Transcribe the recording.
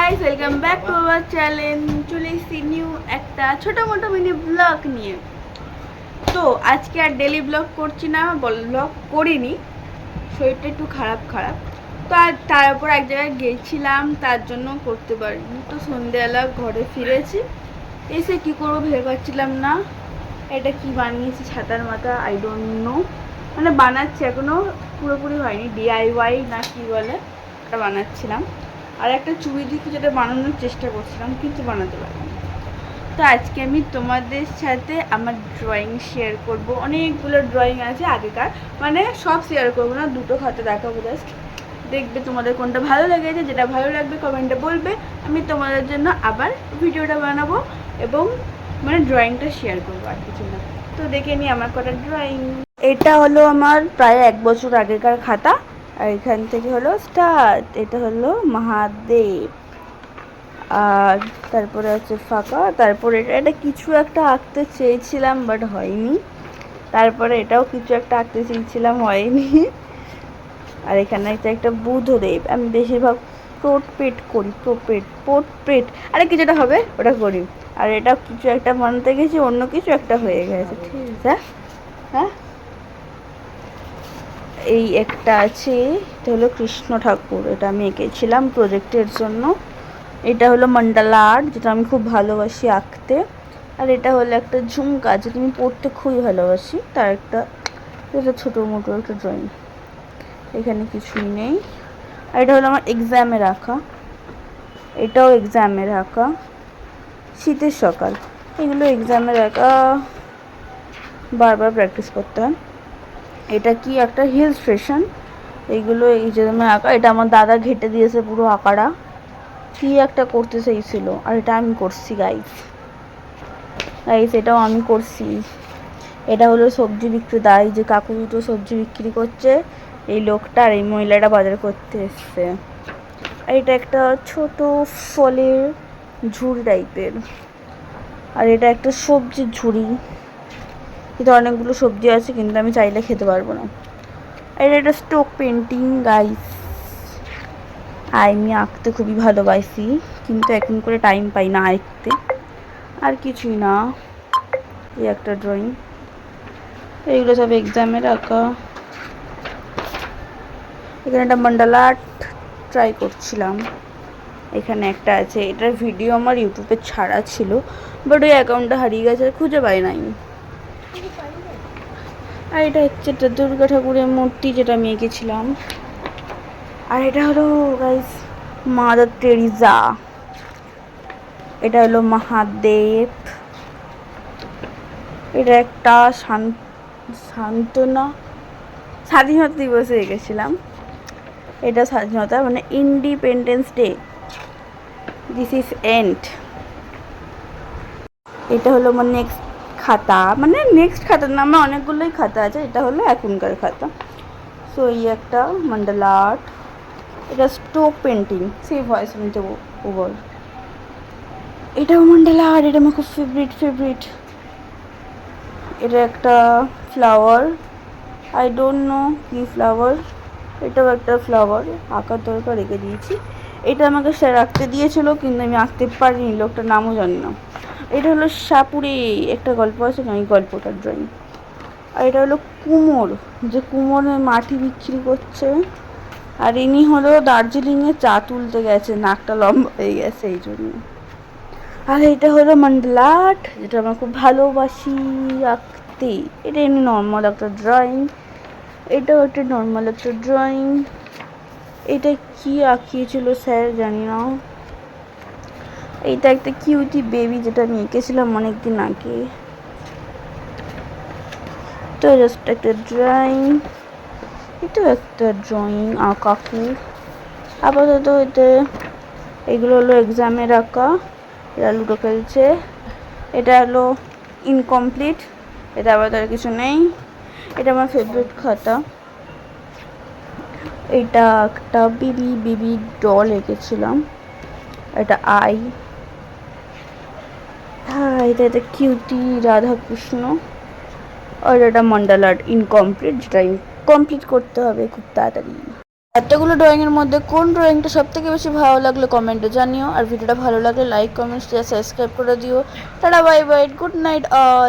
Guys, welcome back to our channel. চলে এসেছি new একটা ছোটো মোটো মিনি ব্লগ নিয়ে। তো আজকে আর ডেলি ব্লগ করছি না, ব্লগ করিনি, শরীরটা একটু খারাপ। তো আর তার উপর এক জায়গায় গেছিলাম, তার জন্য করতে পারিনি। তো সন্ধ্যেবেলা ঘরে ফিরেছি, এসে কী করবো ভেবে পাচ্ছিলাম না। এটা কি বানিয়েছি, ছাতার মাথা, আই ডোন্ট নো। মানে বানাচ্ছি, এখনও পুরোপুরি হয়নি, ডিআইওয়াই না কি বলে, এটা বানাচ্ছিলাম। আর একটা চুড়ি দিকে যেটা বানানোর চেষ্টা করছিলাম, কিন্তু বানাতে পারিনি। তো আজকে আমি তোমাদের সাথে আমার ড্রয়িং শেয়ার করব। অনেকগুলো ড্রয়িং আছে আগেকার, মানে সব শেয়ার করবো না, দুটো খাতা দেখাবো জাস্ট। দেখবে তোমাদের কোনটা ভালো লেগেছে, যেটা ভালো লাগবে কমেন্টে বলবে, আমি তোমাদের জন্য আবার ভিডিওটা বানাবো এবং মানে ড্রয়িংটা শেয়ার করবো, আর কিছু না। তো দেখে নিই আমার কটা ড্রয়িং। এটা হলো আমার প্রায় 1 বছর আগেকার খাতা, আর এখান থেকে হলো স্টার্ট। এটা হলো মহাদেব, আর তারপরে আছে ফাঁকা। তারপরে এটা কিছু একটা আঁকতে চেয়েছিলাম বাট হয়নি। তারপরে এটাও কিছু একটা আঁকতে চেয়েছিলাম, হয়নি। আর এখানে একটা বুদ্ধদেব। আমি বেশিরভাগ পোর্ট্রেট করি, পোর্ট্রেট আরে কিছুটা হবে ওটা করি। আর এটা কিছু একটা বানাতে গেছি, অন্য কিছু একটা হয়ে গেছে। ঠিক আছে, হ্যাঁ। এই একটা আছে, এটা হলো কৃষ্ণ ঠাকুর, এটা আমি এঁকেছিলাম প্রজেক্টের জন্য। এটা হলো মন্ডালা আর্ট, যেটা আমি খুব ভালোবাসি আঁকতে। আর এটা হলো একটা ঝুমকা, যেটা আমি পড়তে খুবই ভালোবাসি, তার একটা এটা ছোটো মোটো একটা ড্রয়িং। এখানে কিছুই নেই। আর এটা হলো আমার এক্সামে রাখা, এটাও এক্সামে রাখা, শীতের সকাল। এগুলো এক্সামে রাখা, বারবার প্র্যাকটিস করতে হয়। এটা কি একটা হিল স্টেশন, এইগুলো এই যে আঁকা। এটা আমার দাদা ঘেটে দিয়েছে পুরো আঁকাটা, কি একটা করতে চাইছিল, আর এটা আমি করছি গাইস, এটাও আমি করছি। এটা হলো সবজি বিক্রেতা, এই যে কাকু দুটো সবজি বিক্রি করছে, এই লোকটা আর এই মহিলাটা বাজার করতে এসছে। আর এটা একটা ছোট ফলের ঝুড়ি টাইপের, আর এটা একটা সবজির ঝুড়ি, কিন্তু অনেকগুলো সবজি আছে, কিন্তু আমি চাইলে খেতে পারবো না। আর এটা একটা স্টোক পেন্টিং গাইস। আমি আঁকতে খুবই ভালোবাসি, কিন্তু এখন করে টাইম পাই না আঁকতে। আর কিছুই না, এই একটা ড্রয়িং। এইগুলো সব এক্সামে রাখা। এখানে একটা মন্ডালা আর্ট ট্রাই করছিলাম। এখানে একটা আছে, এটার ভিডিও আমার ইউটিউবে ছাড়া ছিল, বাট ওই অ্যাকাউন্টটা হারিয়ে গেছে, খুঁজে পাই নাই। আর এটা হচ্ছে একটা দুর্গা ঠাকুরের মূর্তি, যেটা আমি এঁকেছিলাম। আর এটা হলো গাইস মাদার টেরিজা। এটা হলো মহাদেব। এটা একটা সান্ত্বনা, স্বাধীনতা দিবসে এঁকেছিলাম। এটা স্বাধীনতা মানে independence day, this is end. এটা হলো আমার নেক্সট খাতা, মানে নেক্সট খাতা না, আমার অনেকগুলোই খাতা আছে, এটা হলো এখনকার খাতা। সো এই একটা মন্ডালা আর্ট। এটা স্টোক পেন্টিং, সেই ভয়েস শুনতে ওভার। এটাও মন্ডালা আর্ট, এটা আমার খুব ফেভারিট। এটা একটা ফ্লাওয়ার, আই ডোন্ট নো কি ফ্লাওয়ার। এটাও একটা ফ্লাওয়ার, আঁকার দরকার রেখে দিয়েছি। এটা আমাকে স্যার আঁকতে দিয়েছিল, কিন্তু আমি আঁকতে পারিনি, লোকটার নামও জানি না। এটা হলো সাপুরে, একটা গল্প আছে না, এই গল্পটার ড্রয়িং। আর এটা হলো কুমোর, যে কুমোরে মাটি বিক্রি করছে। আর ইনি হলো দার্জিলিংয়ে চা তুলতে গেছে, নাকটা লম্বা হয়ে গেছে এই জন্য। আর এটা হলো মন্ডালা আর্ট, যেটা আমার খুব ভালোবাসি আঁকতে। এটা এমনি নর্মাল একটা ড্রয়িং, এটাও একটা নর্মাল একটা ড্রয়িং। এটা কি আঁকিয়েছিল স্যার জানি না। এইটা একটা কিউটি বেবি, যেটা আমি এঁকেছিলাম অনেকদিন আগে। তো জাস্ট একটা ড্রয়িং, এটা একটা ড্রয়িং কাকু। আপাতত এতে এগুলো হলো এক্সামে রাখা। এরা লুডো খেলছে, এটা হলো ইনকমপ্লিট, এটা আবার তার কিছু নেই। এটা আমার ফেভারিট খাতা। এটা একটা বেবি ডল এঁকেছিলাম, এটা আই। হ্যাঁ, এটা একটা কিউটি রাধা কৃষ্ণ। আর এটা মন্ডালা আর্ট ইনকমপ্লিট, যেটা কমপ্লিট করতে হবে খুব তাড়াতাড়ি। এতগুলো ড্রয়িংয়ের মধ্যে কোন ড্রয়িংটা সব থেকে বেশি ভালো লাগলো কমেন্টে জানিও। আর ভিডিওটা ভালো লাগলে লাইক কমেন্ট শেয়ার সাবস্ক্রাইব করে দিও। Tata bye bye, good night all.